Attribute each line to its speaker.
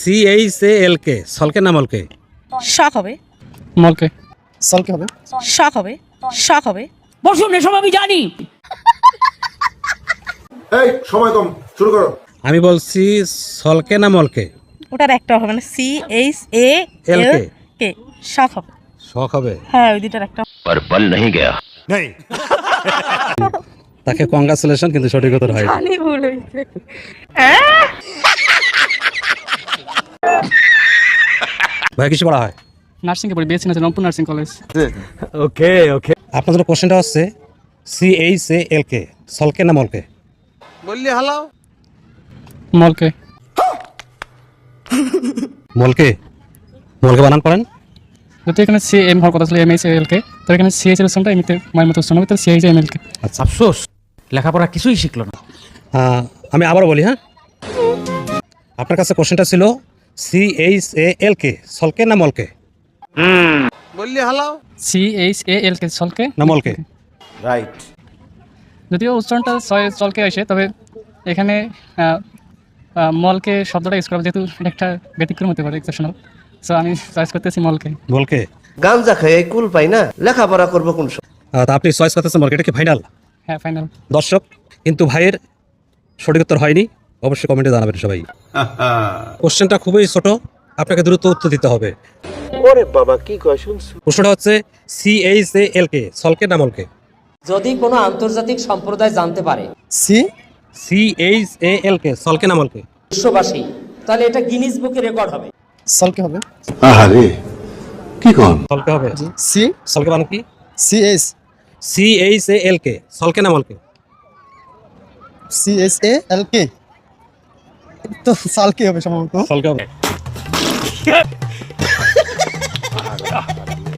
Speaker 1: CHALK সলকে না মলকে?
Speaker 2: শখ হবে,
Speaker 3: মলকে।
Speaker 4: সলকে হবে,
Speaker 2: শখ হবে, শখ হবে।
Speaker 5: বসুন, এসব আমি জানি।
Speaker 6: এই সময় কম, শুরু করো।
Speaker 1: আমি বলছি সলকে না মলকে?
Speaker 2: ওটার একটা হবে মানে CHALK শখ হবে।
Speaker 1: শখ হবে।
Speaker 2: হ্যাঁ ওই দুটার একটা।
Speaker 7: पर बल नहीं गया।
Speaker 1: তাকে কংগ্রাচুলেশন, কিন্তু সঠিক উত্তর হয়
Speaker 2: জানি ভুল হয়েছে।
Speaker 1: ভাই কিসে পড়া হয়?
Speaker 3: নার্সিংয়ে পড়ি, BSc nursing, Rangpur nursing college.
Speaker 1: Okay okay. আপনার জন্য কোশ্চেনটা হচ্ছে CHALK সলকে না মলকে?
Speaker 3: মলকে।
Speaker 1: মলকে? মলকে বানান করেন?
Speaker 3: যদি এখানে সি এম হওয়ার কথা ছিল MHALK, তো এখানে CH এর উচ্চারণটা এমনিতে মায়ের মতো উচ্চারণ হবে, তো CHAMLK।
Speaker 1: আচ্ছা,
Speaker 5: আফসোস, লেখাপড়া কিছুই শিখলো না।
Speaker 1: আমি আবারও বলি, হ্যাঁ, আপনার কাছে কোশ্চেনটা ছিল CHALK সলকে না মলকে?
Speaker 3: CHALK সলকে
Speaker 1: না মলকে?
Speaker 6: রাইট।
Speaker 3: যদিও উচ্চারণটা চলকে আসে, তবে এখানে মলকে শব্দটা ইউজ করা, যেহেতু এটা একটা ব্যতিক্রম হতে পারে, এক্সেপশনাল, সো আমি চয়েস করতেছি মলকে।
Speaker 1: মলকে?
Speaker 8: গাঞ্জা খেয়ে কুল পাই না, লেখাপড়া করবো কোন সময়?
Speaker 1: তা আপনি চয়েস করতেছেন মলকে, এটা কি ফাইনাল?
Speaker 3: হ্যাঁ ফাইনাল।
Speaker 1: দর্শক, কিন্তু ভাইয়ের সঠিক উত্তর হয়নি, অবশ্যই কমেন্টে জানাবেন সবাই। কোশ্চেনটা খুবই ছোট, আপনাকে দ্রুত উত্তর দিতে হবে।
Speaker 8: ওরে বাবা, কি কয় শুনছো?
Speaker 1: প্রশ্নটা হচ্ছে CHALK সলকে না মলকে?
Speaker 9: যদি কোনো আন্তর্জাতিক সম্প্রদায় জানতে পারে
Speaker 1: CHALK সলকে না মলকে?
Speaker 9: বিশ্ববাসী, তাহলে এটা গিনিস বুকে রেকর্ড হবে।
Speaker 4: সলকে হবে,
Speaker 6: আরে কি কোন?
Speaker 1: সলকে হবে।
Speaker 4: সি
Speaker 1: সলকে মানে কি?
Speaker 4: CH
Speaker 1: CHALK সলকে না মলকে?
Speaker 4: CHALK তো সালকে হবে সম্ভবত।
Speaker 1: সলকে হবে।